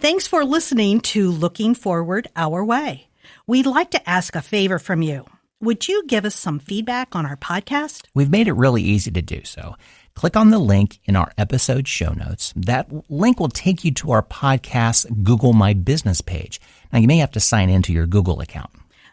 Thanks for listening to Looking Forward Our Way. We'd like to ask a favor from you. Would you give us some feedback on our podcast? We've made it really easy to do so. Click on the link in our episode show notes. That link will take you to our podcast Google My Business page. Now, you may have to sign into your Google account.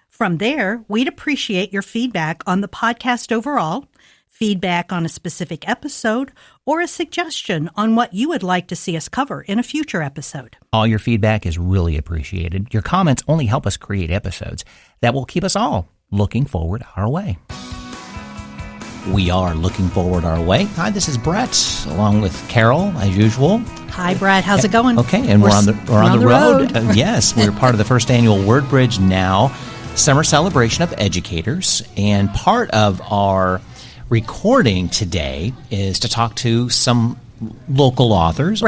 From there, we'd appreciate your feedback on the podcast overall, feedback on a specific episode, or a suggestion on what you would like to see us cover in a future episode. All your feedback is really appreciated. Your comments only help us create episodes that will keep us all looking forward our way. We are looking forward our way. Hi, this is Brett, along with Carol, as usual. Hi, Brett. How's it going? Okay, and we're on the road. Yes, we're part of the first annual Word Bridge Now Summer Celebration of Educators, and part of our recording today is to talk to some local authors,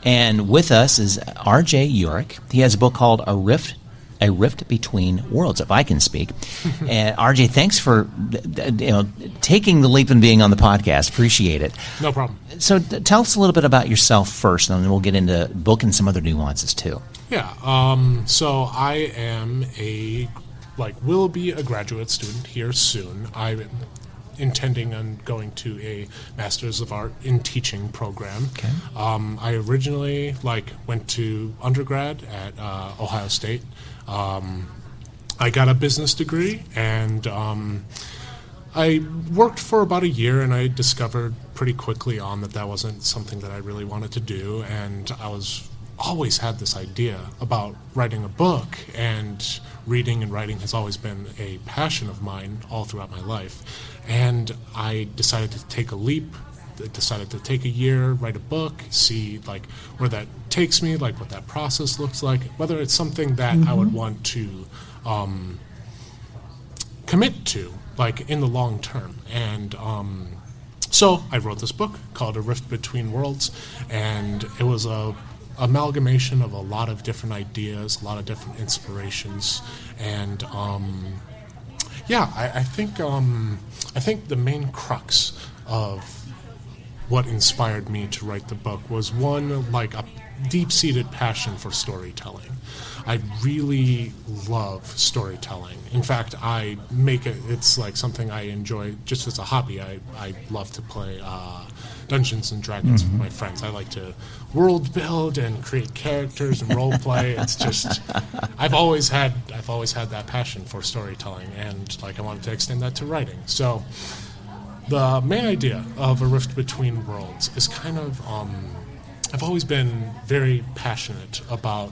and with us is RJ Jurek. He has a book called A Rift Between Worlds, if I can speak. And RJ, thanks for taking the leap and being on the podcast. Appreciate it. No problem. So tell us a little bit about yourself first, and then we'll get into book and some other nuances too. Yeah. So I am will be a graduate student here soon. I'm intending on going to a Master's of Art in Teaching program. Okay. I originally went to undergrad at Ohio State. I got a business degree, and I worked for about a year, and I discovered pretty quickly on that wasn't something that I really wanted to do, and always had this idea about writing a book, and reading and writing has always been a passion of mine all throughout my life. And I decided to take a leap, decided to take a year, write a book, see where that takes me, what that process looks like, whether it's something that I would want to commit to, in the long term. And so I wrote this book called A Rift Between Worlds, and it was a amalgamation of a lot of different ideas, a lot of different inspirations, and I think the main crux of what inspired me to write the book was one, a deep-seated passion for storytelling. I really love storytelling. In fact, I make it's something I enjoy just as a hobby. I love to play Dungeons and Dragons with my friends. I like to world build and create characters and role play. It's just I've always had that passion for storytelling, and I wanted to extend that to writing. So the main idea of A Rift Between Worlds is kind of I've always been very passionate about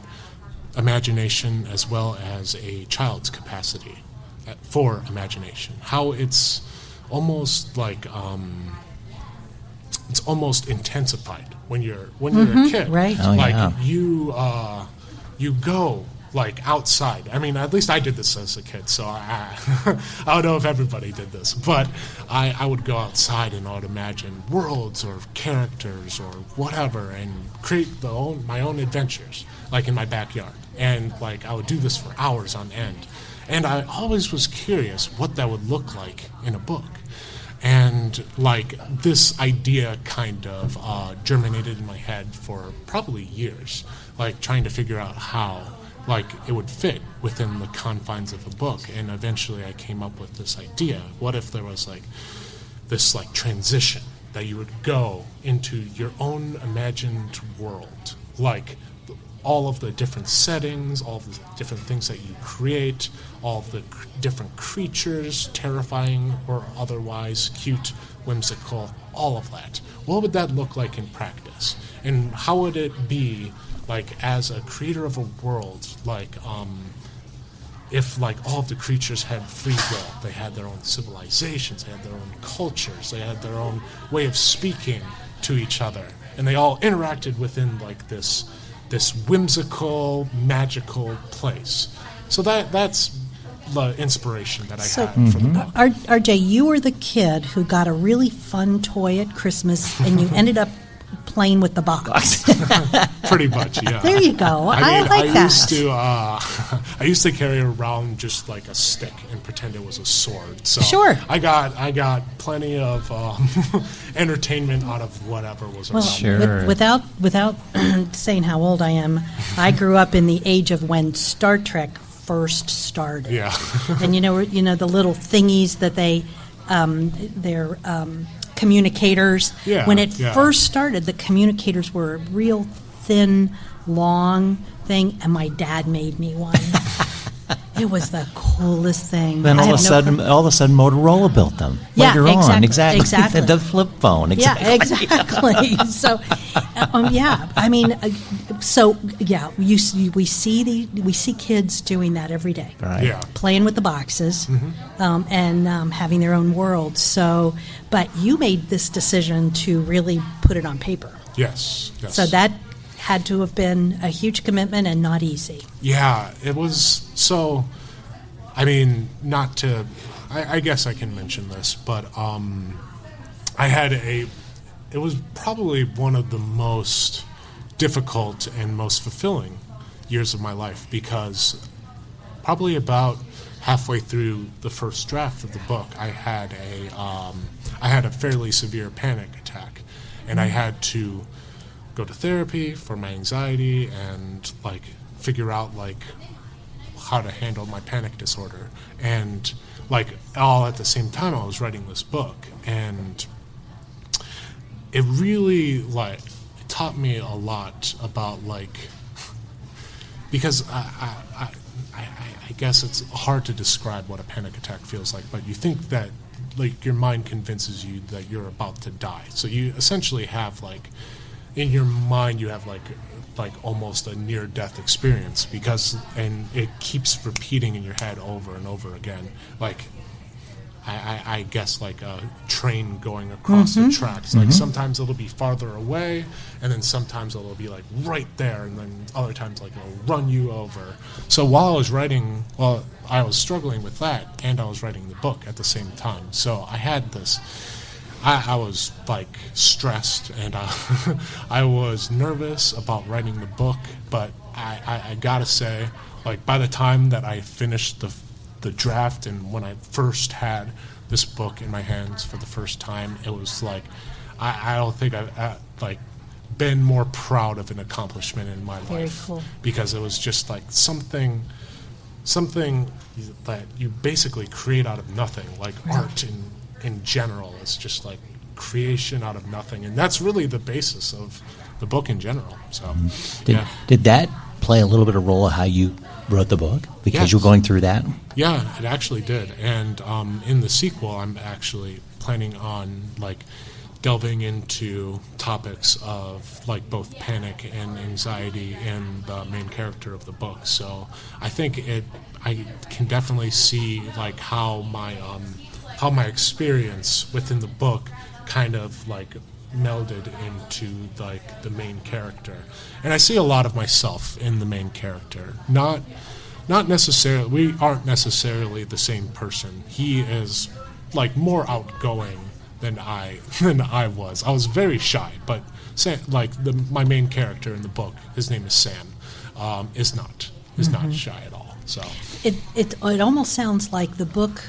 imagination as well as a child's capacity for imagination. How it's almost it's almost intensified when you're a kid. Right. Oh, yeah. You go outside. I mean, at least I did this as a kid, so I don't know if everybody did this, but I would go outside and I would imagine worlds or characters or whatever and create my own adventures, in my backyard. And I would do this for hours on end. And I always was curious what that would look like in a book. And this idea kind of germinated in my head for probably years, trying to figure out how it would fit within the confines of a book. And eventually I came up with this idea. What if there was this transition that you would go into your own imagined world, all of the different settings, all of the different things that you create, all of the different creatures, terrifying or otherwise, cute, whimsical, all of that. What would that look like in practice? And how would it be, as a creator of a world, if all of the creatures had free will, they had their own civilizations, they had their own cultures, they had their own way of speaking to each other, and they all interacted within this whimsical, magical place. So that's the inspiration that I had for the book. RJ, you were the kid who got a really fun toy at Christmas, and you ended up playing with the box. Pretty much, yeah. There you go. I like that. I used to carry around just like a stick and pretend it was a sword. So sure. I got plenty of entertainment out of whatever was around. Sure. Without saying how old I am, I grew up in the age of when Star Trek first started. Yeah. And you know the little thingies that they're communicators. Yeah, When it yeah. first started, the communicators were a real thin, long thing, and my dad made me one. It was the coolest thing. Then all of a sudden, Motorola built them later on. Exactly. The flip phone. Exactly. Yeah, exactly. So, I mean, we see kids doing that every day. Right. Yeah. Playing with the boxes, and having their own world. So, but you made this decision to really put it on paper. Yes. So that had to have been a huge commitment and not easy. Yeah, it was. So, I mean, not to, I guess I can mention this, but it was probably one of the most difficult and most fulfilling years of my life, because probably about halfway through the first draft of the book, I had a fairly severe panic attack, and I had to go to therapy for my anxiety and like figure out like how to handle my panic disorder, and like all at the same time I was writing this book, and it really like it taught me a lot about like, because I guess it's hard to describe what a panic attack feels like, but you think that like your mind convinces you that you're about to die, so you essentially have like in your mind you have like almost a near-death experience, and it keeps repeating in your head over and over again, like I guess like a train going across the tracks. Like sometimes it'll be farther away, and then sometimes it'll be like right there, and then other times like it'll run you over. So while I was struggling with that, and I was writing the book at the same time. So I had this. I was like stressed, and I was nervous about writing the book, but I gotta say, like by the time that I finished the draft, and when I first had this book in my hands for the first time, it was like I don't think I've like been more proud of an accomplishment in my Very life. cool. Because it was just like something that you basically create out of nothing, like art in general. It's just like creation out of nothing, and that's really the basis of the book in general. So Did that play a little bit of role of how you wrote the book, because Yes. you were going through that? Yeah, it actually did. And in the sequel, I'm actually planning on like delving into topics of like both panic and anxiety in the main character of the book. So I think I can definitely see like how my experience within the book kind of like melded into like the main character, and I see a lot of myself in the main character. Not necessarily, we aren't necessarily the same person. He is like more outgoing than I was. I was very shy, but my main character in the book, his name is Sam, is not shy at all. So It almost sounds like the book.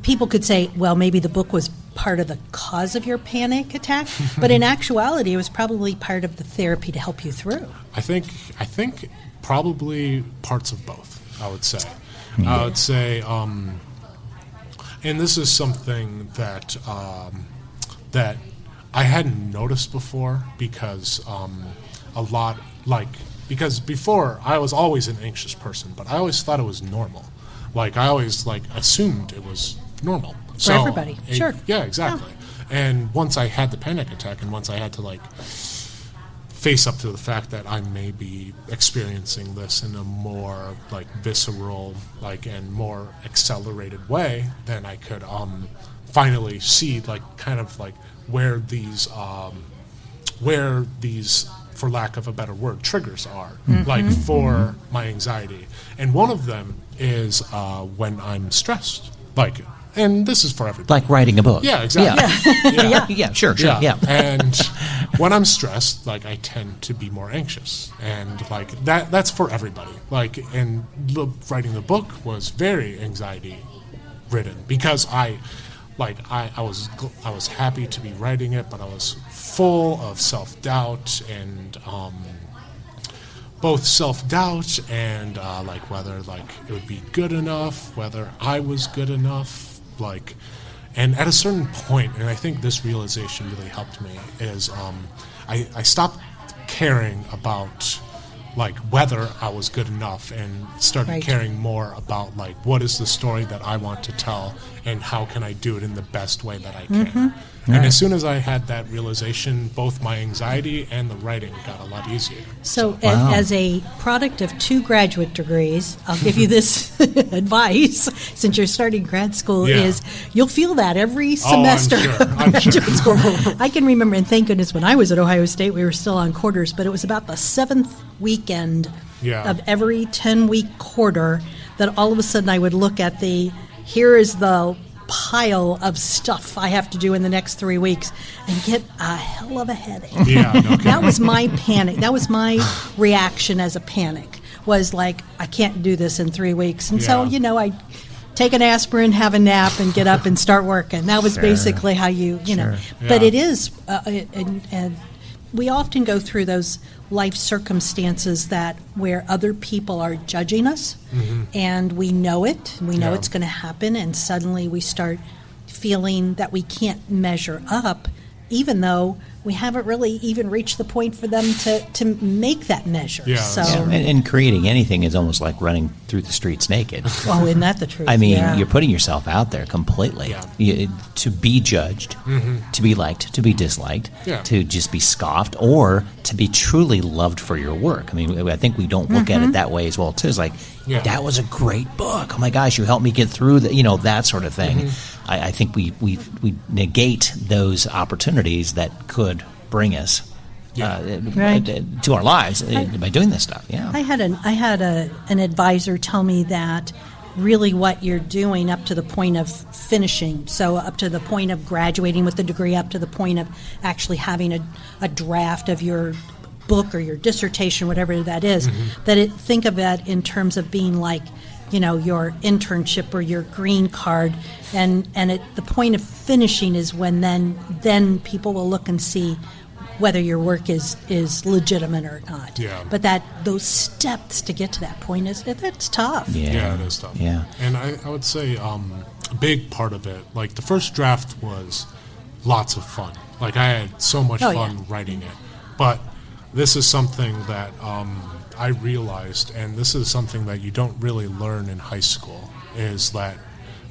People could say, well, maybe the book was part of the cause of your panic attack, but in actuality, it was probably part of the therapy to help you through. I think probably parts of both, I would say. I would say, and this is something that that I hadn't noticed before, because because before I was always an anxious person, but I always thought it was normal. Like I always assumed it was normal For everybody, sure. Yeah, exactly. Yeah. And once I had the panic attack, and once I had to face up to the fact that I may be experiencing this in a more visceral, and more accelerated way, then I could finally see where these, for lack of a better word, triggers are, for my anxiety. And one of them is when I'm stressed. And this is for everybody. Like writing a book. Yeah, exactly. Yeah, sure. Yeah. And when I'm stressed, like, I tend to be more anxious, and like that's for everybody. Like, and writing the book was very anxiety ridden because I was happy to be writing it, but I was full of self-doubt and both self-doubt and like whether like it would be good enough, whether I was good enough, like. And at a certain point, and I think this realization really helped me, is I stopped caring about like whether I was good enough and started caring more about like what is the story that I want to tell and how can I do it in the best way that I can. And as soon as I had that realization, both my anxiety and the writing got a lot easier. So as a product of 2 graduate degrees, I'll give you this advice, since you're starting grad school, is you'll feel that every semester. I'm sure. School. I can remember, and thank goodness when I was at Ohio State, we were still on quarters, but it was about the 7th weekend of every 10-week quarter that all of a sudden I would look at here is the pile of stuff I have to do in the next 3 weeks and get a hell of a headache. That was my panic. That was my reaction as a panic, was like, I can't do this in 3 weeks. And so, I take an aspirin, have a nap, and get up and start working. That was basically how you know. But it is, and we often go through those life circumstances where other people are judging us, and we know it. We know it's going to happen, and suddenly we start feeling that we can't measure up, even though we haven't really even reached the point for them to make that measure. And creating anything is almost like running through the streets naked. Oh, isn't that the truth? I mean, you're putting yourself out there completely. To be judged, to be liked, to be disliked, to just be scoffed, or to be truly loved for your work. I mean, I think we don't look at it that way as well, too. It's like, that was a great book. Oh, my gosh, you helped me get through that sort of thing. I think we negate those opportunities that could bring us to our lives by doing this stuff. I had an advisor tell me that really what you're doing up to the point of finishing, so up to the point of graduating with the degree, up to the point of actually having a draft of your book or your dissertation, whatever that is, think of that in terms of being like, your internship or your green card, and at the point of finishing is when then people will look and see whether your work is legitimate or not. But those steps to get to that point that's tough. It is tough. And I would say a big part of it, like the first draft was lots of fun. Like I had so much fun writing it. But this is something that I realized, and this is something that you don't really learn in high school, is that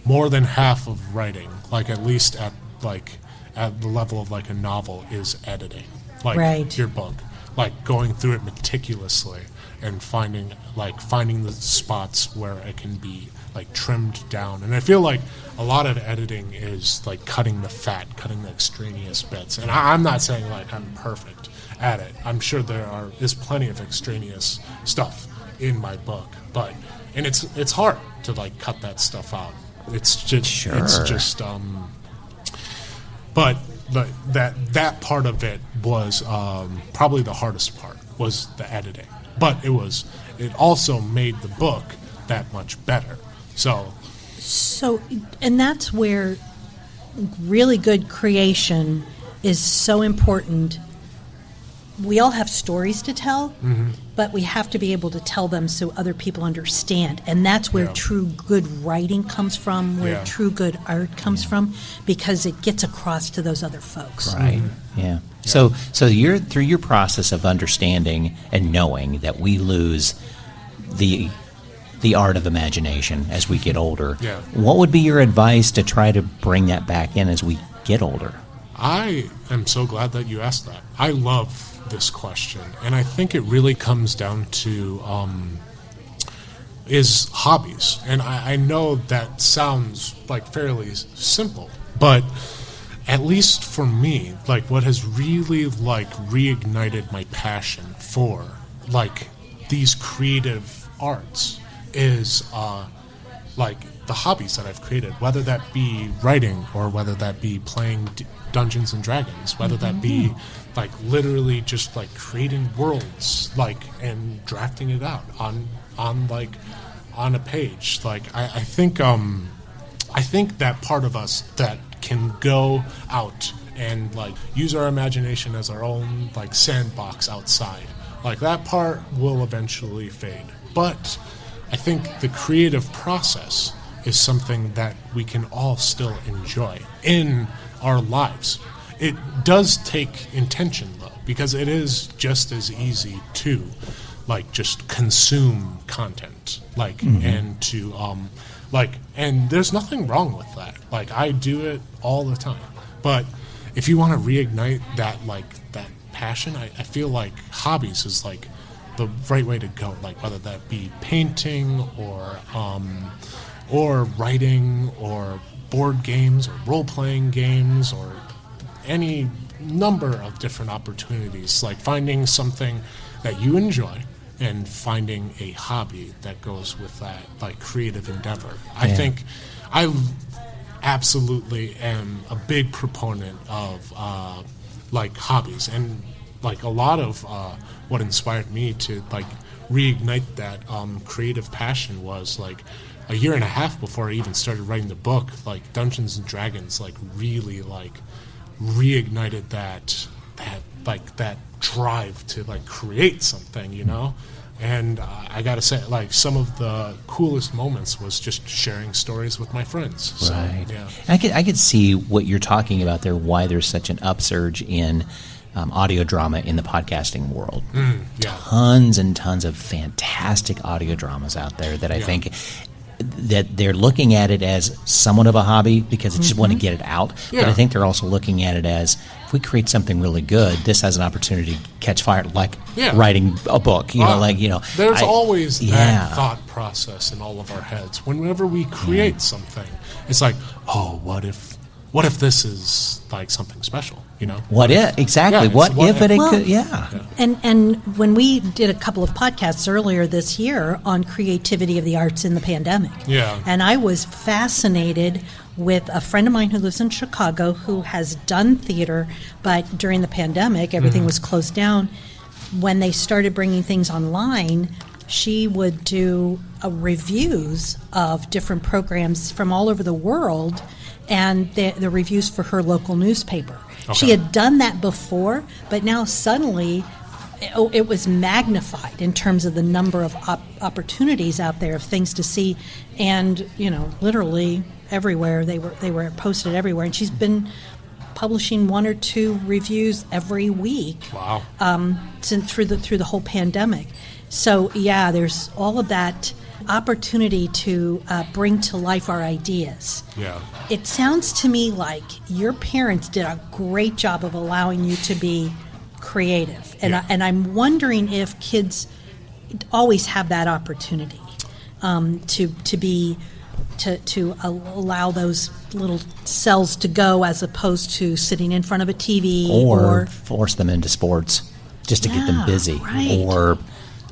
more than half of writing, like at least at the level of like a novel, is editing. Like your book, like going through it meticulously and finding the spots where it can be like trimmed down. And I feel like a lot of editing is like cutting the fat, cutting the extraneous bits. And I'm not saying like I'm perfect at it. I'm sure there's plenty of extraneous stuff in my book, and it's hard to like cut that stuff out. It's just but that part of it was probably the hardest part, was the editing. But it also made the book that much better. So and that's where really good creation is so important. We all have stories to tell, but we have to be able to tell them so other people understand. And that's where true good writing comes from, where true good art comes from, because it gets across to those other folks. Right. So you're through your process of understanding and knowing that we lose the art of imagination as we get older. What would be your advice to try to bring that back in as we get older? I am so glad that you asked that. I love this question, and I think it really comes down to is hobbies. And I know that sounds like fairly simple, but at least for me, like what has really like reignited my passion for like these creative arts is like the hobbies that I've created, whether that be writing or whether that be playing Dungeons and Dragons, whether that be like literally just like creating worlds, like, and drafting it out on a page. Like I think that part of us that can go out and like use our imagination as our own like sandbox outside, like that part will eventually fade. But I think the creative process is something that we can all still enjoy in our lives. It does take intention, though, because it is just as easy to, like, just consume content, like, and to, and there's nothing wrong with that. Like, I do it all the time. But if you want to reignite that, like, that passion, I feel like hobbies is, like, the right way to go. Like, whether that be painting or writing or board games or role-playing games or any number of different opportunities, like finding something that you enjoy and finding a hobby that goes with that, like, creative endeavor. Yeah. I think I absolutely am a big proponent of like hobbies, and like a lot of what inspired me to like reignite that creative passion was like a year and a half before I even started writing the book. Like Dungeons and Dragons, like really like reignited that drive to like create something, you know. And I gotta say, like, some of the coolest moments was just sharing stories with my friends. So, right. Yeah. I could see what you're talking about there. Why there's such an upsurge in audio drama in the podcasting world. Yeah. Tons and tons of fantastic audio dramas out there that I think that they're looking at it as somewhat of a hobby because they just want to get it out. Yeah. But I think they're also looking at it as, if we create something really good, this has an opportunity to catch fire, like writing a book. You know, like, you know. There's always that thought process in all of our heads. Whenever we create something, it's like, oh, what if this is like something special? You know, what if exactly? What if it could? Yeah. And when we did a couple of podcasts earlier this year on creativity of the arts in the pandemic, and I was fascinated with a friend of mine who lives in Chicago who has done theater, but during the pandemic, everything was closed down. When they started bringing things online, she would do reviews of different programs from all over the world, and the reviews for her local newspaper. Okay. She had done that before, but now suddenly it was magnified in terms of the number of opportunities out there of things to see, and you know, literally everywhere they were posted everywhere. And she's been publishing 1 or 2 reviews every week. Wow! Since through the whole pandemic. So yeah, there's all of that opportunity to bring to life our ideas. Yeah. It sounds to me like your parents did a great job of allowing you to be creative, and I'm wondering if kids always have that opportunity to allow those little cells to go, as opposed to sitting in front of a TV or force them into sports just to get them busy, or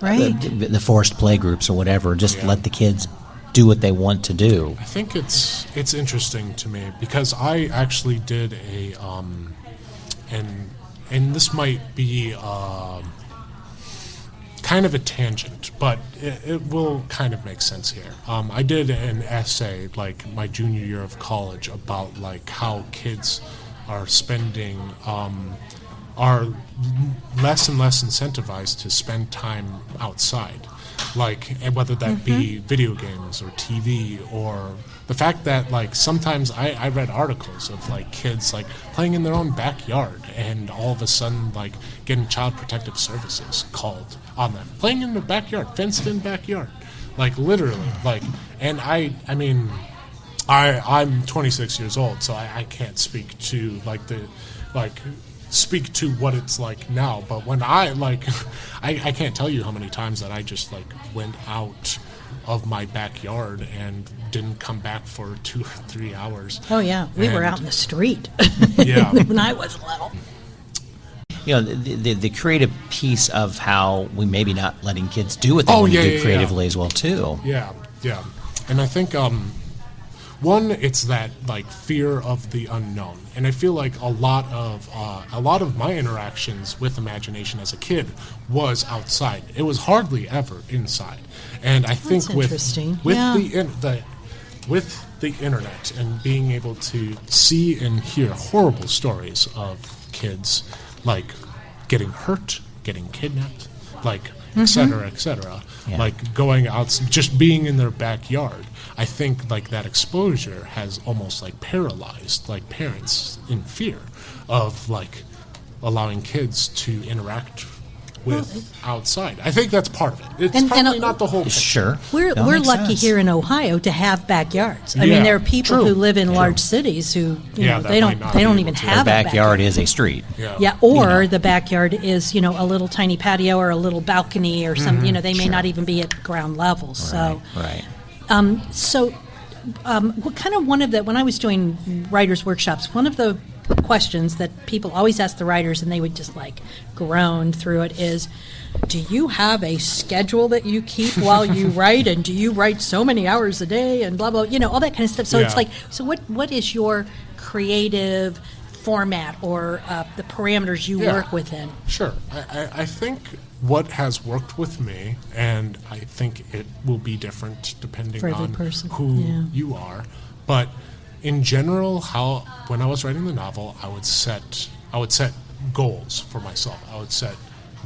the forced play groups or whatever. Just let the kids do what they want to do. I think it's interesting to me because I actually did a and this might be kind of a tangent, but it will kind of make sense here. I did an essay like my junior year of college about like how kids are spending are less and less incentivized to spend time outside, like, and whether that be video games or TV, or the fact that like sometimes I read articles of like kids like playing in their own backyard and all of a sudden like getting Child Protective Services called on them, playing in the backyard, fenced in backyard, like literally, like, and I mean I'm 26 years old, so I can't speak to speak to what it's like now, but when I can't tell you how many times that I just like went out of my backyard and didn't come back for 2 or 3 hours. Oh yeah, we were out in the street. Yeah. When I was little. You know, the creative piece of how we maybe not letting kids do what they want to do creatively as well too. Yeah. And I think one, it's that like fear of the unknown, and I feel like a lot of my interactions with imagination as a kid was outside. It was hardly ever inside. And I think with the internet and being able to see and hear horrible stories of kids like getting hurt, getting kidnapped, like et cetera, like going out, just being in their backyard. I think like that exposure has almost like paralyzed like parents in fear of like allowing kids to interact with outside. I think that's part of it. It's probably not the whole picture. Sure. We're lucky here in Ohio to have backyards. I mean, there are people who live in large cities who they don't even have a backyard is a street. Or the backyard is a little tiny patio or a little balcony or something. They may not even be at ground level. So what kind of when I was doing writers' workshops, one of the questions that people always ask the writers, and they would just like groan through it, is, do you have a schedule that you keep while you write, and do you write so many hours a day, and blah blah, all that kind of stuff. So it's like, so what is your creative format or the parameters you work within? Sure. I think what has worked with me, and I think it will be different depending on who you are, but in general, when I was writing the novel, I would set goals for myself. I would set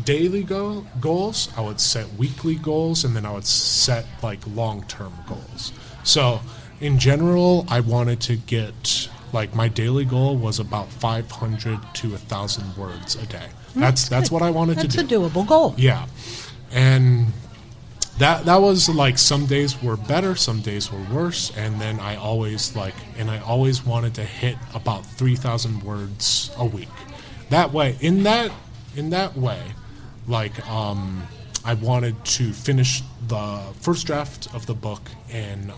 daily goals, I would set weekly goals, and then I would set like long-term goals. So in general, I wanted to get, like, my daily goal was about 500 to 1,000 words a day. That's what I wanted to do. That's a doable goal. Yeah. And that was like, some days were better, some days were worse, and then I always wanted to hit about 3,000 words a week. That way, in that way, like, I wanted to finish the first draft of the book in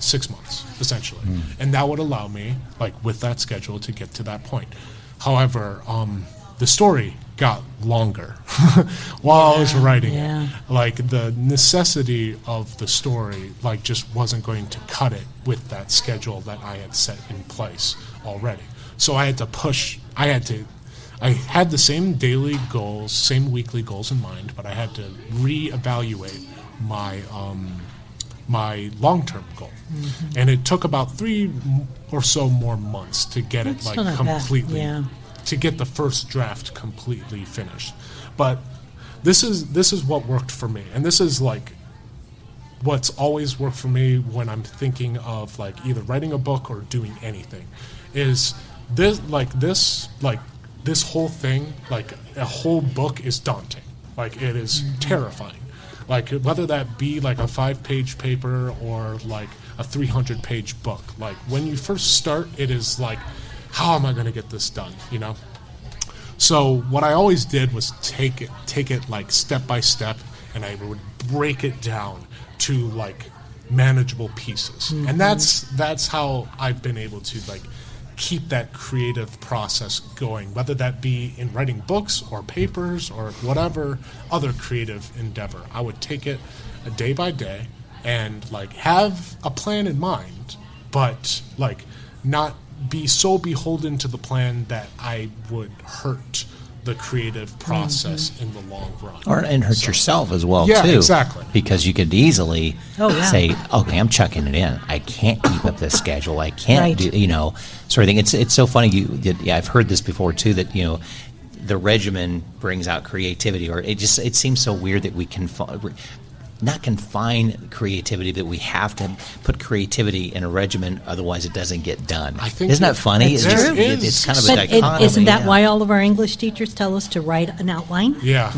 6 months, essentially. And that would allow me, like, with that schedule, to get to that point. However, the story got longer while I was writing it. Like, the necessity of the story, like, just wasn't going to cut it with that schedule that I had set in place already. So I had to push. I had the same daily goals, same weekly goals in mind, but I had to reevaluate my my long-term goal. And it took about 3 or so more months to get it like completely, to get the first draft completely finished. But this is what worked for me, and this is like what's always worked for me when I'm thinking of like either writing a book or doing anything. Is this whole thing, like a whole book, is daunting. Like, it is terrifying. Like, whether that be like a 5-page paper or like a 300-page book. Like, when you first start, it is like, how am I going to get this done? So what I always did was take it like step by step, and I would break it down to like manageable pieces. And that's how I've been able to like keep that creative process going, whether that be in writing books or papers or whatever other creative endeavor. I would take it a day by day and like have a plan in mind, but like not be so beholden to the plan that I would hurt the creative process in the long run. And hurt yourself as well, too. Yeah, exactly. Because you could easily say, okay, I'm chucking it in. I can't keep up this schedule. I can't do, sort of thing. It's so funny. I've heard this before, too, that, the regimen brings out creativity, or it seems so weird that we can not confine creativity, that we have to put creativity in a regimen, otherwise it doesn't get done. Isn't that funny? It's true. It's kind of a dichotomy. Isn't that why all of our English teachers tell us to write an outline? Yeah,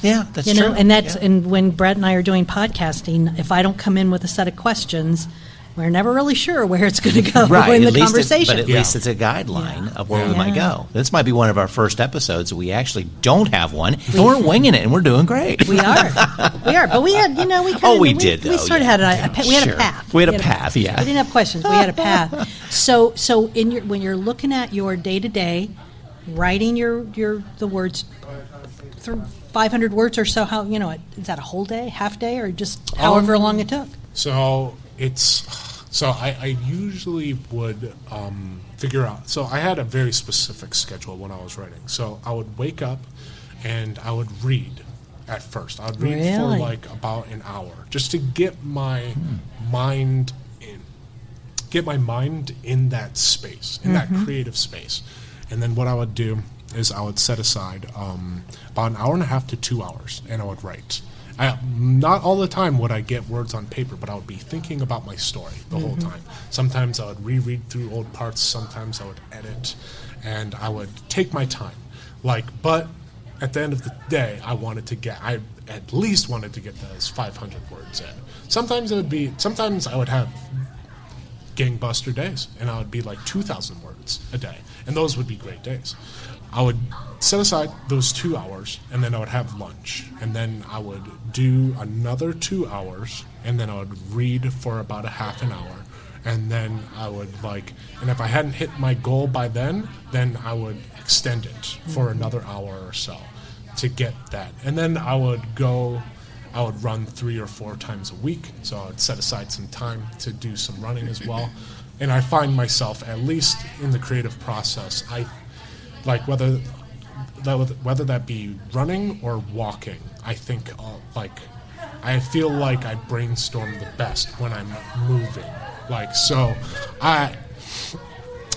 that's true. And when Brett and I are doing podcasting, if I don't come in with a set of questions, we're never really sure where it's going to go in the conversation. But at least it's a guideline of where we might go. This might be one of our first episodes that we actually don't have one, and we're winging it, and we're doing great. We are. But we had, we did. We sort of had a path. We had a path. We had a path. Yeah. We didn't have questions. We had a path. So when you're looking at your day to day, writing the words through 500 words or so, how is that a whole day, half day, or just however long it took? So So I usually would figure out. So I had a very specific schedule when I was writing. So I would wake up and I would read at first. I would read for like about an hour just to get my mind in. Get my mind in that space, in that creative space. And then what I would do is I would set aside about an hour and a half to 2 hours, and I would write. Not all the time would I get words on paper, but I would be thinking about my story the whole time. Sometimes I would reread through old parts. Sometimes I would edit, and I would take my time. But at the end of the day, I at least wanted to get those 500 words in. Sometimes I would have gangbuster days, and I would be like 2,000 words a day, and those would be great days. I would set aside those 2 hours, and then I would have lunch, and then I would do another 2 hours, and then I would read for about a half an hour, and then I would and if I hadn't hit my goal by then I would extend it for another hour or so to get that, and then I would run 3 or 4 times a week, so I would set aside some time to do some running as well, and I find myself, at least in the creative process, whether that be running or walking, I think I feel like I brainstorm the best when I'm moving.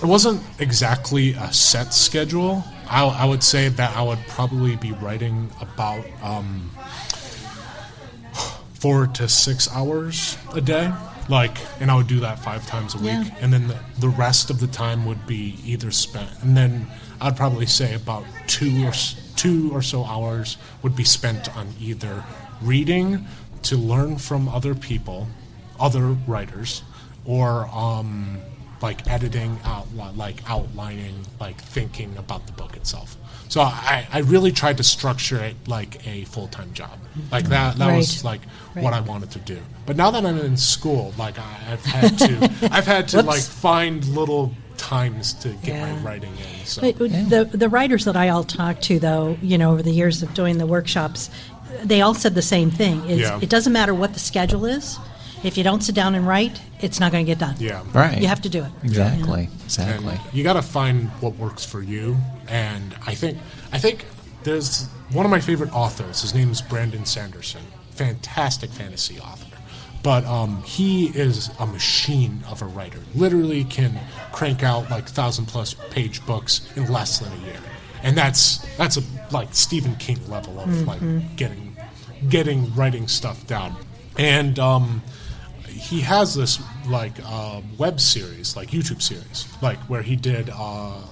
It wasn't exactly a set schedule. I would say that I would probably be writing about 4 to 6 hours a day. And I would do that 5 times a week, and then the rest of the time would be either spent, and then I'd probably say about 2 or so hours would be spent on either reading to learn from other people, other writers, or editing out, outlining, thinking about the book itself. So I really tried to structure it like a full-time job. That was what I wanted to do. But now that I'm in school, I've had to find little times to get my writing in. So. The writers that I all talked to, though, over the years of doing the workshops, they all said the same thing. It doesn't matter what the schedule is. If you don't sit down and write, it's not going to get done. Yeah. Right. You have to do it. Exactly. And you got to find what works for you. And I think there's one of my favorite authors. His name is Brandon Sanderson. Fantastic fantasy author. But he is a machine of a writer. Literally can crank out 1,000+ page books in less than a year. And that's a Stephen King level of getting writing stuff down. And he has this web series, YouTube series, where he did a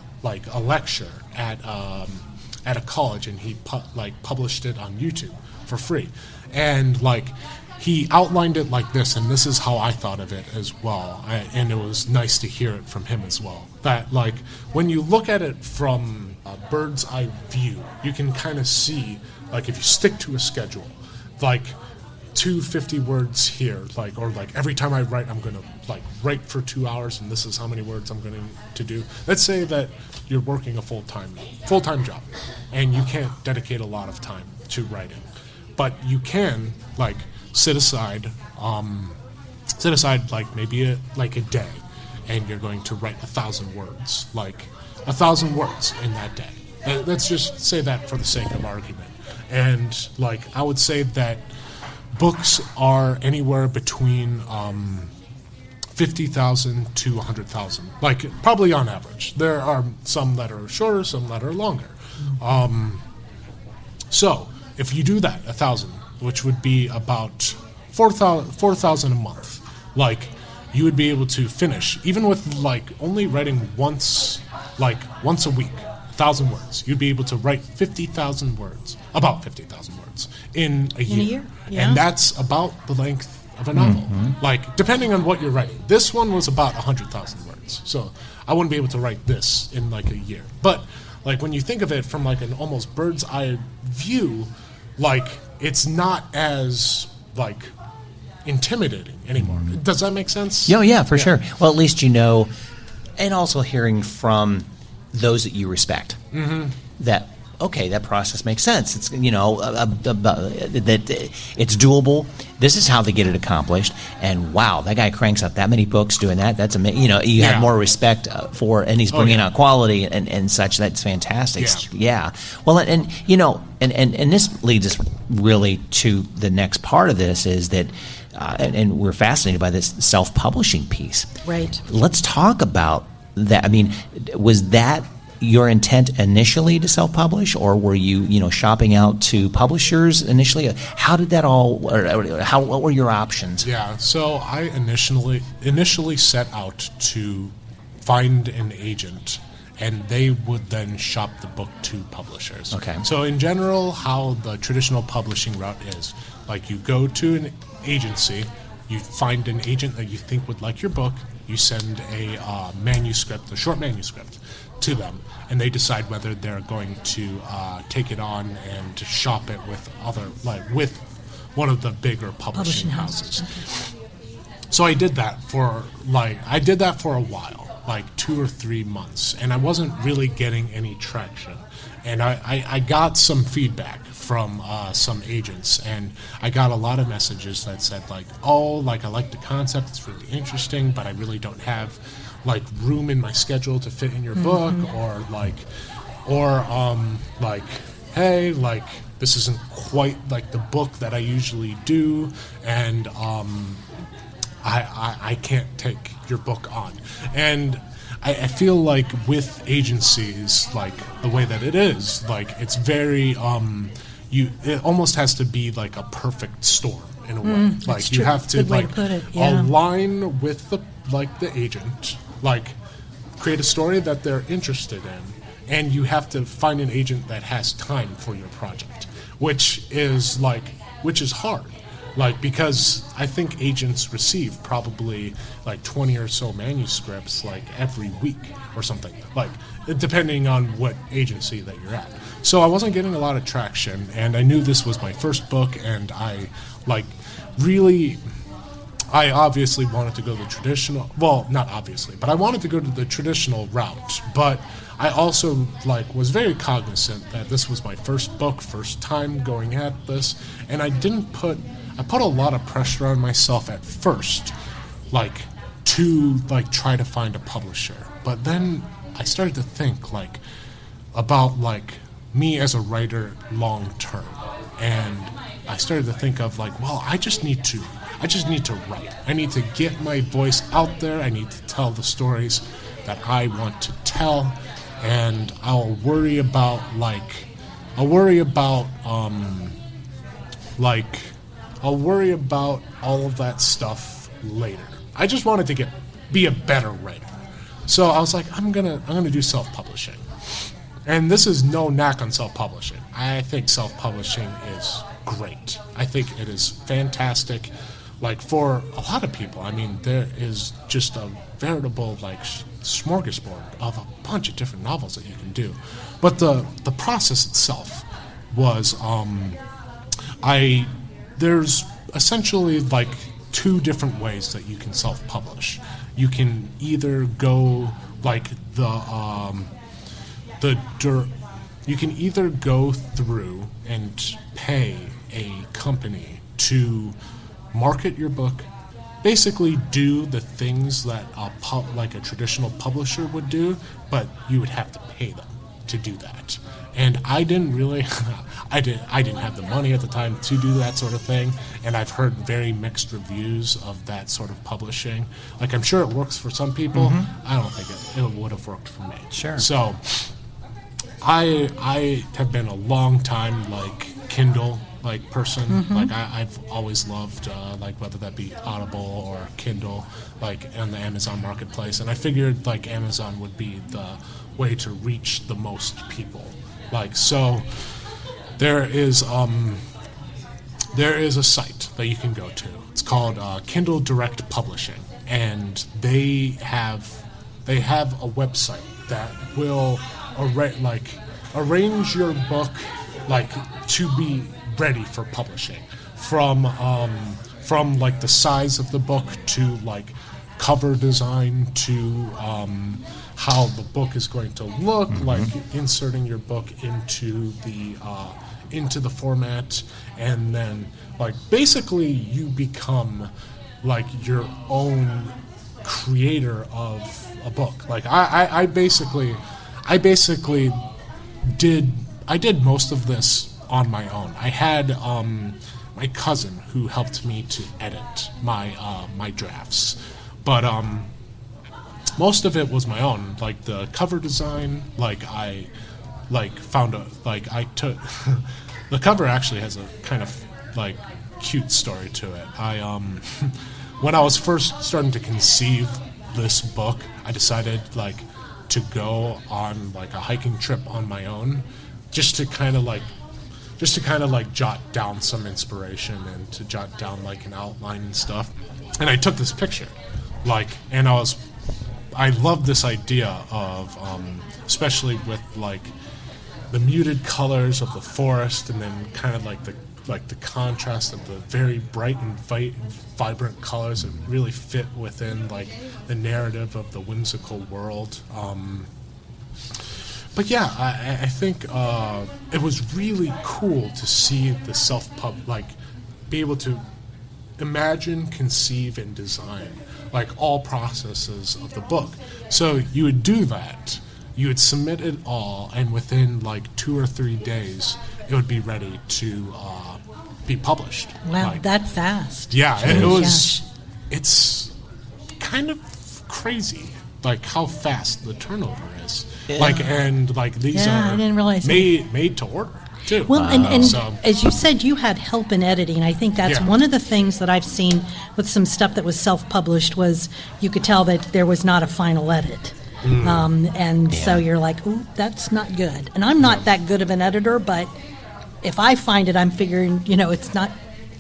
lecture at a college, and he published it on YouTube for free, and he outlined it like this, and this is how I thought of it as well, and it was nice to hear it from him as well. That when you look at it from a bird's eye view, you can kind of see if you stick to a schedule, 250 words here, or every time I write, I'm going to write for 2 hours, and this is how many words I'm going to do. Let's say that you're working a full-time job, and you can't dedicate a lot of time to writing, but you can set aside maybe a day, and you're going to write 1,000 words, 1,000 words in that day. Let's just say that for the sake of argument, and I would say that. Books are anywhere between 50,000 to 100,000, probably on average. There are some that are shorter, some that are longer. So if you do that, 1,000, which would be about 4,000 a month, you would be able to finish, even with only writing once a week, 1,000 words. You'd be able to write 50,000 words, about 50,000 words in a year. Yeah. And that's about the length of a novel. Depending on what you're writing. This one was about 100,000 words. So I wouldn't be able to write this in a year. But when you think of it from an almost bird's eye view, it's not as intimidating anymore. Does that make sense? Yeah, for sure. Well, at least and also hearing from those that you respect, that that process makes sense. It's that it's doable, this is how they get it accomplished. And wow, that guy cranks out that many books doing that. That's amazing. You know, you have more respect for, and he's bringing out quality and such. That's fantastic. Yeah. Well, and you know, and this leads us really to the next part of this is that, and we're fascinated by this self-publishing piece. Right. Let's talk about that. I mean, was that your intent initially to self-publish, or were you shopping out to publishers initially? How did that all, or what were your options? Yeah, so I initially set out to find an agent, and they would then shop the book to publishers. Okay. So in general, how the traditional publishing route is, like you go to an agency, you find an agent that you think would like your book, you send a short manuscript to them, and they decide whether they're going to take it on and to shop it with with one of the bigger publishing houses. Okay. So I did that for a while, like 2 or 3 months, and I wasn't really getting any traction. And I got some feedback from some agents, and I got a lot of messages that said I like the concept, it's really interesting, but I really don't have room in my schedule to fit in your book, or hey, this isn't quite like the book that I usually do, and I can't take your book on. And I feel like with agencies, the way that it is, it's very it almost has to be like a perfect storm in a way. You have to align with the agent, create a story that they're interested in, and you have to find an agent that has time for your project, which is hard. Because I think agents receive probably 20 or so manuscripts every week or something, depending on what agency that you're at. So I wasn't getting a lot of traction, and I knew this was my first book, and I obviously wanted to go the traditional, well, not obviously, but I wanted to go to the traditional route, but I also was very cognizant that this was my first book, first time going at this, and I put a lot of pressure on myself at first, to try to find a publisher. But then I started to think about me as a writer long term, and I started to think of I just need to write. I need to get my voice out there. I need to tell the stories that I want to tell, and I'll worry about all of that stuff later. I just wanted to be a better writer. So I was I'm gonna do self-publishing. And this is no knack on self-publishing. I think self-publishing is great. I think it is fantastic. For a lot of people, I mean, there is just a veritable smorgasbord of a bunch of different novels that you can do. But the process itself was there's essentially 2 different ways that you can self-publish. You can either go you can either go through and pay a company to market your book, basically do the things that a traditional publisher would do, but you would have to pay them to do that. And I didn't really, I didn't have the money at the time to do that sort of thing, and I've heard very mixed reviews of that sort of publishing. I'm sure it works for some people. I don't think it would have worked for me. Sure. So I have been a long time Kindle person. I've always loved whether that be Audible or Kindle on the Amazon marketplace, and I figured Amazon would be the way to reach the most people. So there is a site that you can go to. It's called Kindle Direct Publishing, and they have a website that will arrange your book to be ready for publishing, from the size of the book to cover design to how the book is going to look, inserting your book into into the format, and then like basically you become like your own creator of a book. Like I basically did most of this on my own. I had my cousin who helped me to edit my drafts, but most of it was my own. Like the cover design, I took the cover actually has a kind of like cute story to it. When I was first starting to conceive this book, I decided like to go on like a hiking trip on my own, just to kind of like jot down some inspiration and to jot down like an outline and stuff. And I took this picture, and I loved this idea of, especially with like the muted colors of the forest, and then kind of like the contrast of the very bright and vibrant colors that really fit within like the narrative of the whimsical world. But yeah, I think it was really cool to see the be able to imagine, conceive, and design like all processes of the book. So you would do that, you would submit it all, and within like 2 or 3 days, it would be ready to be published. Wow, that fast. Yeah, it was. It's kind of crazy, like how fast the turnover is. Yeah. These are I didn't realize made to order too. Well, and as you said, you had help in editing. I think that's one of the things that I've seen with some stuff that was self-published was you could tell that there was not a final edit. So you're like, ooh, that's not good. And I'm not that good of an editor, but if I find it, I'm figuring, it's not,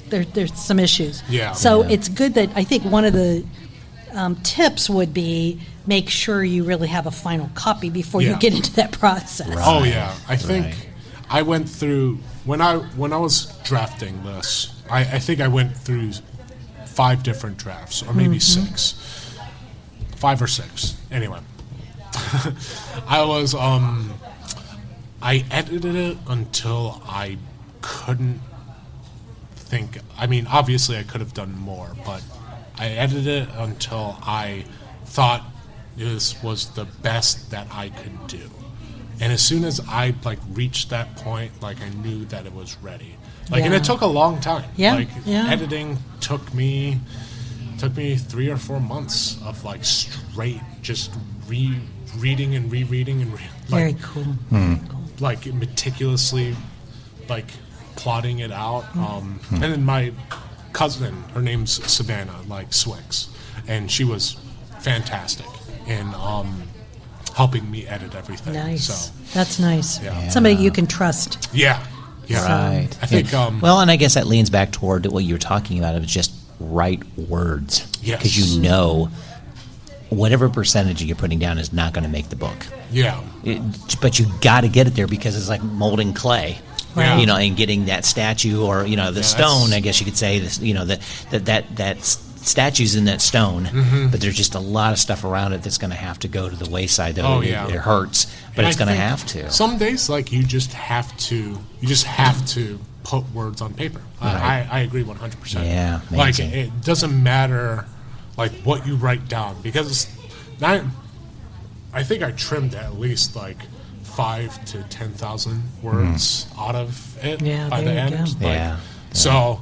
there's some issues. Yeah. So it's good that, I think one of the tips would be make sure you really have a final copy before you get into that process. Right. Oh, yeah. I think I went through, when I was drafting this, I think I went through 5 different drafts, or maybe 6. 5 or 6. Anyway. I edited it until I couldn't think. I mean, obviously I could have done more, but I edited it until I thought this was the best that I could do. And as soon as I reached that point, I knew that it was ready. And it took a long time. Editing took me 3 or 4 months of straight just reading and rereading and very cool. Meticulously plotting it out. And then my cousin, her name's Savannah, Swix, and she was fantastic in helping me edit everything. Nice. So that's nice. Yeah. Somebody you can trust. Yeah. Right. I think. Well, and I guess that leans back toward what you were talking about of just right words. Yes. Because whatever percentage you're putting down is not going to make the book. Yeah. But you got to get it there because it's like molding clay. Right. And getting that statue or the stone, I guess you could say, that statue's in that stone, but there's just a lot of stuff around it that's going to have to go to the wayside. Though it hurts, but it's going to have to. Some days, you just have to put words on paper. Right. I agree 100%. Yeah, amazing. It doesn't matter what you write down, because I think I trimmed at least 5 to 10,000 words out of it by the end. So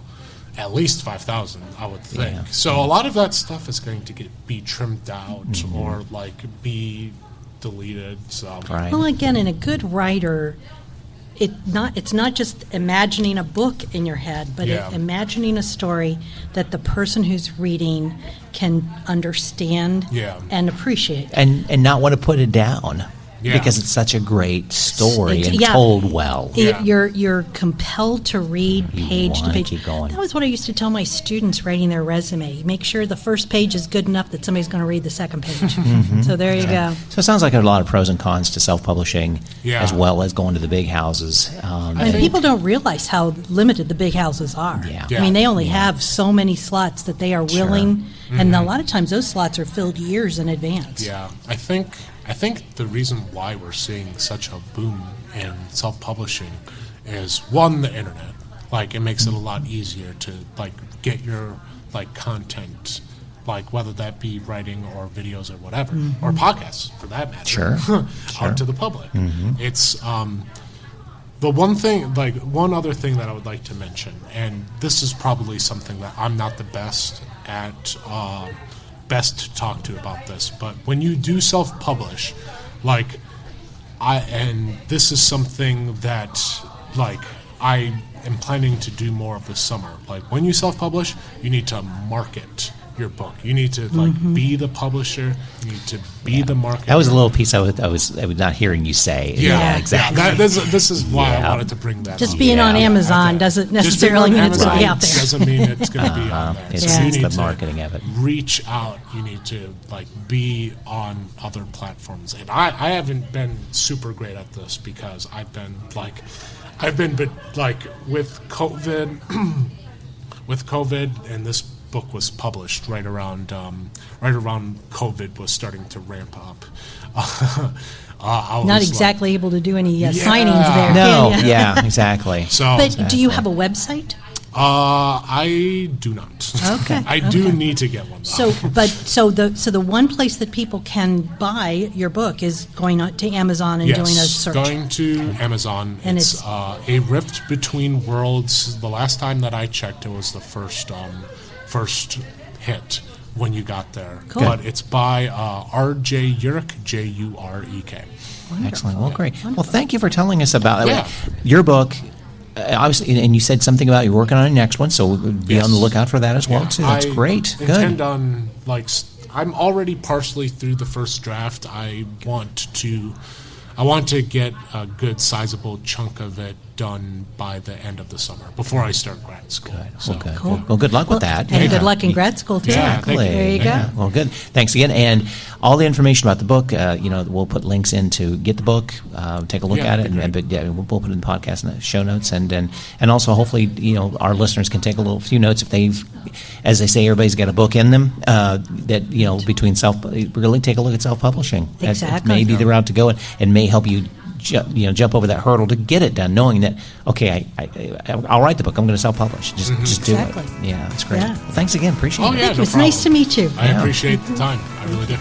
at least 5,000, I would think. Yeah. So a lot of that stuff is going to be trimmed out or be deleted. So well, again, in a good writer, it's not just imagining a book in your head, but imagining a story that the person who's reading can understand and appreciate, and not want to put it down. Yeah. Because it's such a great story and told well. You're compelled to read page to page. Keep going. That was what I used to tell my students writing their resume. Make sure the first page is good enough that somebody's going to read the second page. So there you go. So it sounds like there are a lot of pros and cons to self-publishing as well as going to the big houses. And people don't realize how limited the big houses are. Yeah. I mean, they only have so many slots that they are willing, and a lot of times those slots are filled years in advance. Yeah, I think the reason why we're seeing such a boom in self-publishing is one, the internet. Like, it makes it a lot easier to like get your like content, like whether that be writing or videos or whatever, or podcasts for that matter, out to the public. It's the one thing, like one other thing that I would like to mention, and this is probably something that I'm not the best at, best to talk to about this, but when you do self-publish, like and this is something that like I am planning to do more of this summer. Like when you self-publish, you need to market your book. You need to like be the publisher. You need to be the marketer. That was a little piece I was not hearing you say. Yeah, exactly. This is why I wanted to bring that Just up. being on Amazon doesn't necessarily mean it's going to be out there. Doesn't mean it's going to be on there. It's So you need the to marketing of it. reach out. You need to like be on other platforms. And I haven't been super great at this because I've been with COVID and this book was published right around COVID was starting to ramp up. Not exactly able to do any signings there. No, can you? yeah, exactly. So, But do you have a website? I do not. Okay. I do need to get one though. So the one place that people can buy your book is going on to Amazon and doing a search. Going to Amazon. And it's A Rift Between Worlds. The last time that I checked, it was the first hit when you got there. Cool. But it's by RJ Jurek, Jurek. Excellent. Well, great. Well, thank you for telling us about Yeah. your book. Obviously, and you said something about you're working on a next one, so be on the lookout for that as well, too. That's great. I Good. intend on, like, I'm already partially through the first draft. I want to get a good sizable chunk of it done by the end of the summer before I start grad school. Good. So, Well, good. Well, good luck with that. And good luck in grad school, too. Yeah, thank you. There you go. Yeah. Well, good. Thanks again. And all the information about the book, we'll put links in to get the book, take a look Yeah, at it, that'd be we'll put it in the podcast and the show notes, and also hopefully our listeners can take a few notes if they've, as they say, everybody's got a book in them. Between really take a look at self-publishing. Exactly. It may be the route to go, and may help you. Jump over that hurdle to get it done, knowing that I'll write the book. I'm going to self-publish. Just do Exactly. it. Yeah, that's great. Yeah. Well, thanks again. Appreciate it. yeah, It no was problem. nice to meet you. I appreciate the time. I really do.